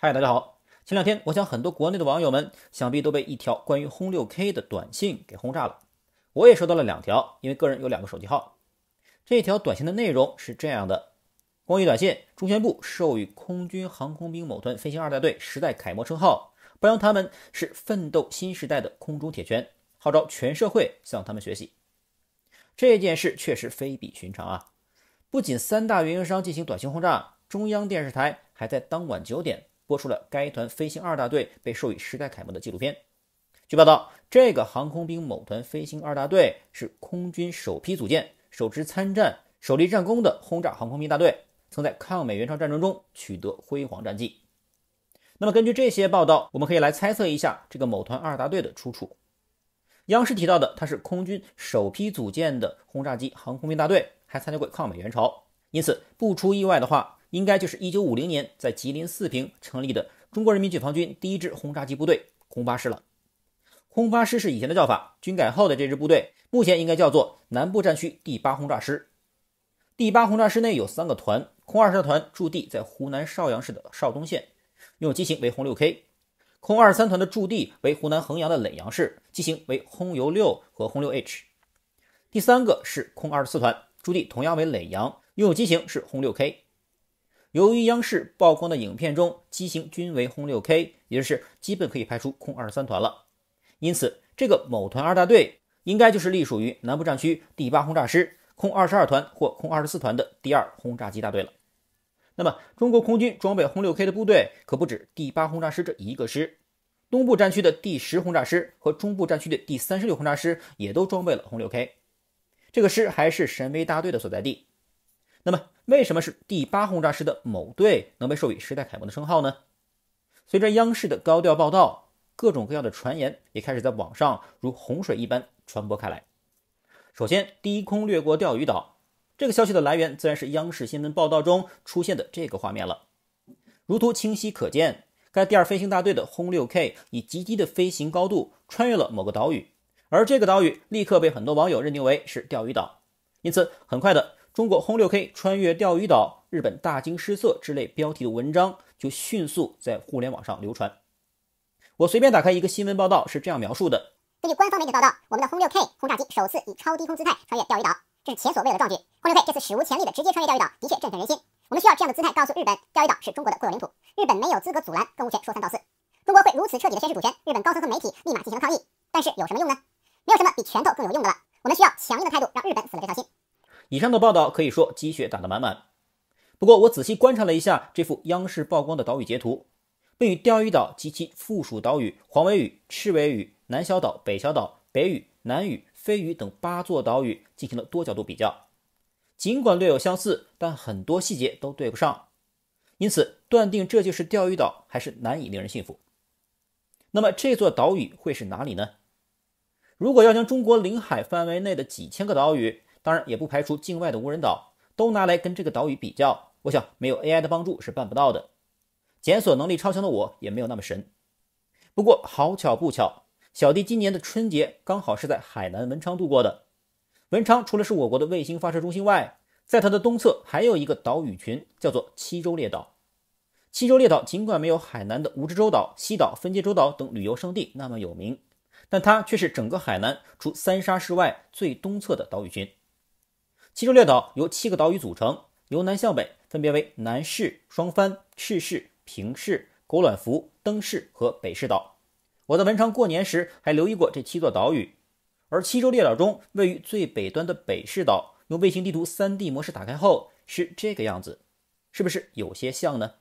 嗨，大家好。前两天，我想很多国内的网友们想必都被一条关于轰 6K 的短信给轰炸了。我也收到了2条，因为个人有2个手机号。这条短信的内容是这样的：公益短信，中宣部授予空军航空兵某团飞行2大队时代楷模称号，表扬他们是奋斗新时代的空中铁拳，号召全社会向他们学习。这件事确实非比寻常啊！不仅3大运营商进行短信轰炸，中央电视台还在当晚9点播出了该团飞行2大队被授予时代楷模的纪录片。据报道，这个航空兵某团飞行2大队是空军首批组建、首支参战、首立战功的轰炸航空兵大队，曾在抗美援朝战争中取得辉煌战绩。那么根据这些报道，我们可以来猜测一下这个某团2大队的出处。央视提到的，它是空军首批组建的轰炸机航空兵大队，还参加过抗美援朝，因此不出意外的话，应该就是1950年在吉林四平成立的中国人民解放军第1支轰炸机部队空8师了。空8师是以前的叫法，军改后的这支部队目前应该叫做南部战区第8轰炸师。第8轰炸师内有3个团，空23团驻地在湖南邵阳市的邵东县，拥有机型为轰 6K。空23团的驻地为湖南衡阳的耒阳市，机型为轰油6和轰 6H。 第3个是空24团，驻地同样为耒阳，拥有机型是轰 6K。 由于央视曝光的影片中机型均为轰 6K， 也就是基本可以排除空23团了，因此这个某团2大队应该就是隶属于南部战区第8轰炸师空22团或空24团的第2轰炸机大队了。那么中国空军装备轰 6K 的部队可不止第8轰炸师这一个师，东部战区的第10轰炸师和中部战区的第36轰炸师也都装备了轰 6K。 这个师还是神威大队的所在地。那么为什么是第8轰炸师的某队能被授予时代楷模的称号呢？随着央视的高调报道，各种各样的传言也开始在网上如洪水一般传播开来。首先，低空掠过钓鱼岛，这个消息的来源自然是央视新闻报道中出现的这个画面了。如图清晰可见，该第2飞行大队的轰 6K 以极低的飞行高度穿越了某个岛屿，而这个岛屿立刻被很多网友认定为是钓鱼岛。因此很快的，中国轰 6K 穿越钓鱼岛，日本大惊失色之类标题的文章就迅速在互联网上流传。我随便打开一个新闻报道是这样描述的：根据官方媒体报道，我们的轰 6K 轰炸机首次以超低空姿态穿越钓鱼岛，这是前所未有的壮举。轰 6K 这次史无前例的直接穿越钓鱼岛，的确振奋人心。我们需要这样的姿态告诉日本，钓鱼岛是中国的固有领土，日本没有资格阻拦，更无权说三道四。中国会如此彻底的宣示主权，日本高层和媒体立马进行了抗议。但是有什么用呢？没有什么比拳头更有用的了。我们需要强硬的态度，让日本死了这条心。以上的报道可以说鸡血打得满满。不过我仔细观察了一下这幅央视曝光的岛屿截图，并与钓鱼岛及其附属岛屿黄尾屿、赤尾屿、南小岛、北小岛、北屿、南屿、飞屿等8座岛屿进行了多角度比较。尽管略有相似，但很多细节都对不上，因此断定这就是钓鱼岛还是难以令人信服。那么这座岛屿会是哪里呢？如果要将中国领海范围内的几千个岛屿，当然也不排除境外的无人岛，都拿来跟这个岛屿比较，我想没有 AI 的帮助是办不到的。检索能力超强的我也没有那么神。不过好巧不巧，小弟今年的春节刚好是在海南文昌度过的。文昌除了是我国的卫星发射中心外，在它的东侧还有一个岛屿群，叫做七洲列岛。七洲列岛尽管没有海南的蜈支洲岛、西岛、分界洲岛等旅游胜地那么有名，但它却是整个海南除三沙市外最东侧的岛屿群。七洲列岛由7个岛屿组成，由南向北分别为南市、双帆、赤市、平市、狗卵福、灯市和北市岛。我在文昌过年时还留意过这7座岛屿。而七洲列岛中位于最北端的北市岛，用卫星地图 3D 模式打开后是这个样子，是不是有些像呢？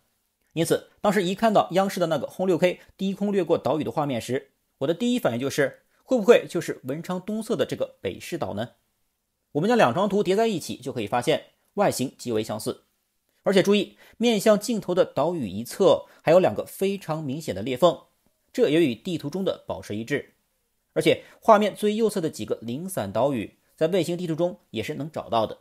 因此当时一看到央视的那个轰 6K 低空掠过岛屿的画面时，我的第一反应就是会不会就是文昌东侧的这个北市岛呢？我们将2张图叠在一起就可以发现外形极为相似。而且注意，面向镜头的岛屿一侧还有2个非常明显的裂缝，这也与地图中的保持一致。而且画面最右侧的几个零散岛屿在卫星地图中也是能找到的。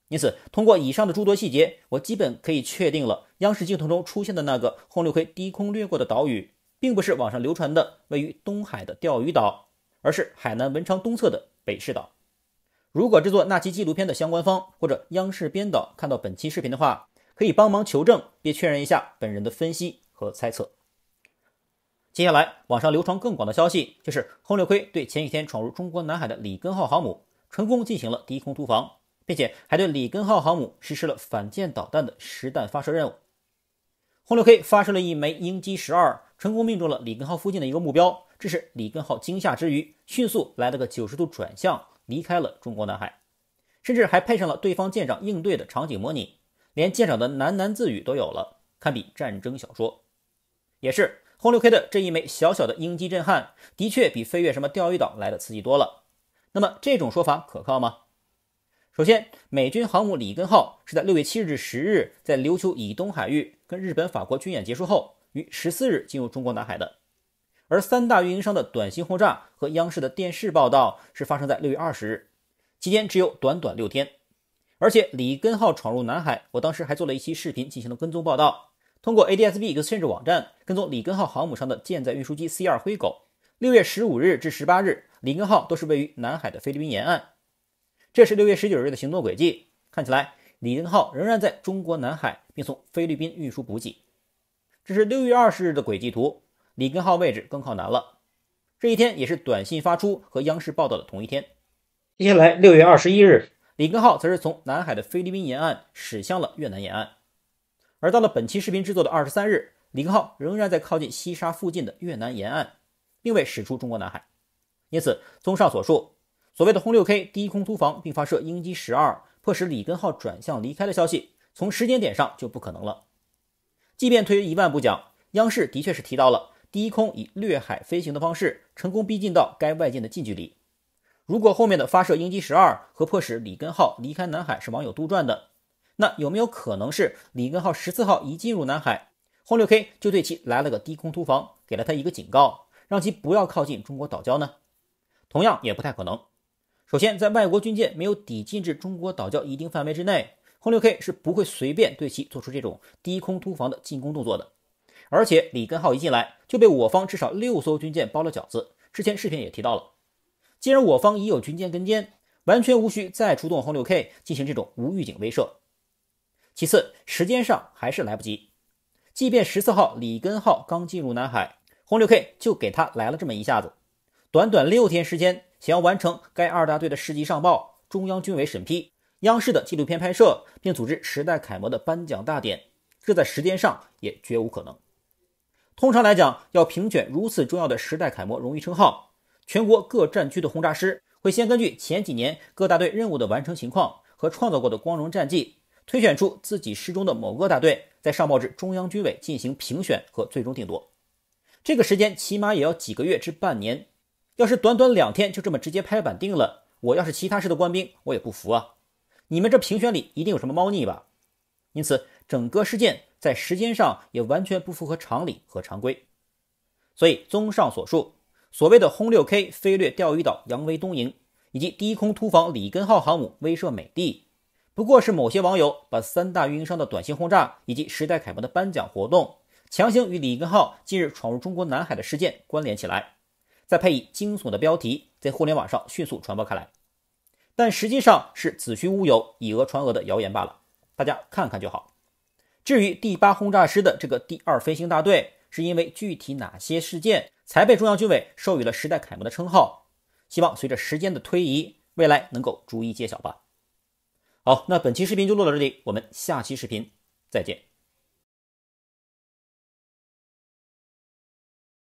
因此通过以上的诸多细节，我基本可以确定了央视镜头中出现的那个轰 6K 低空掠过的岛屿并不是网上流传的位于东海的钓鱼岛，而是海南文昌东侧的北市岛。如果制作那期纪录片的相关方或者央视编导看到本期视频的话，可以帮忙求证并确认一下本人的分析和猜测。接下来，网上流传更广的消息就是轰六 K 对前几天闯入中国南海的里根号航母成功进行了低空突防，并且还对里根号航母实施了反舰导弹的实弹发射任务。轰六 K 发射了一枚鹰击12，成功命中了里根号附近的一个目标，这是里根号惊吓之余，迅速来了个90度转向，离开了中国南海，甚至还配上了对方舰长应对的场景模拟，连舰长的喃喃自语都有了，堪比战争小说。也是轰六 K 的这一枚小小的鹰击震撼，的确比飞越什么钓鱼岛来的刺激多了。那么这种说法可靠吗？首先，美军航母里根号是在6月7日至10日在琉球以东海域跟日本、法国军演结束后，于14日进入中国南海的。而三大运营商的短信轰炸和央视的电视报道是发生在6月20日，期间只有短短6天。而且里根号闯入南海，我当时还做了一期视频进行了跟踪报道，通过 ADS-B Exchange 网站跟踪里根号航母上的舰载运输机 C2 灰狗，6月15日至18日，里根号都是位于南海的菲律宾沿岸。这是6月19日的行动轨迹，看起来里根号仍然在中国南海，并从菲律宾运输补给。这是6月20日的轨迹图，里根号位置更靠南了。这一天也是短信发出和央视报道的同一天。接下来6月21日，里根号则是从南海的菲律宾沿岸驶向了越南沿岸。而到了本期视频制作的23日，里根号仍然在靠近西沙附近的越南沿岸，并未驶出中国南海。因此，综上所述，所谓的轰六 K 低空突防并发射鹰击12，迫使里根号转向离开的消息，从时间点上就不可能了。即便退一万步讲，央视的确是提到了低空以掠海飞行的方式成功逼近到该外舰的近距离。如果后面的发射鹰击12和迫使里根号离开南海是网友杜撰的，那有没有可能是里根号14号一进入南海，轰六 K 就对其来了个低空突防，给了他一个警告，让其不要靠近中国岛礁呢？同样也不太可能。首先，在外国军舰没有抵近至中国岛礁一定范围之内，轰六 K 是不会随便对其做出这种低空突防的进攻动作的。而且里根号一进来就被我方至少6艘军舰包了饺子，之前视频也提到了。既然我方已有军舰跟监，完全无需再出动轰六 K 进行这种无预警威慑。其次，时间上还是来不及。即便14号里根号刚进入南海，轰六 K 就给他来了这么一下子，短短6天时间，想要完成该2大队的事迹上报、中央军委审批、央视的纪录片拍摄，并组织时代楷模的颁奖大典，这在时间上也绝无可能。通常来讲，要评选如此重要的时代楷模荣誉称号，全国各战区的轰炸师会先根据前几年各大队任务的完成情况和创造过的光荣战绩，推选出自己师中的某个大队，再上报至中央军委进行评选和最终定夺。这个时间起码也要几个月至半年，要是短短2天就这么直接拍板定了，我要是其他师的官兵，我也不服啊！你们这评选里一定有什么猫腻吧？因此，整个事件在时间上也完全不符合常理和常规。所以，综上所述，所谓的轰六 K 飞掠钓鱼岛扬威东营，以及低空突防里根号航母威慑美帝，不过是某些网友把三大运营商的短信轰炸以及时代楷模的颁奖活动，强行与里根号近日闯入中国南海的事件关联起来，再配以惊悚的标题，在互联网上迅速传播开来。但实际上是子虚乌有、以讹传讹的谣言罢了，大家看看就好。至于第8轰炸师的这个第2飞行大队，是因为具体哪些事件才被中央军委授予了时代楷模的称号，希望随着时间的推移，未来能够逐一揭晓吧。好，那本期视频就录到这里，我们下期视频再见。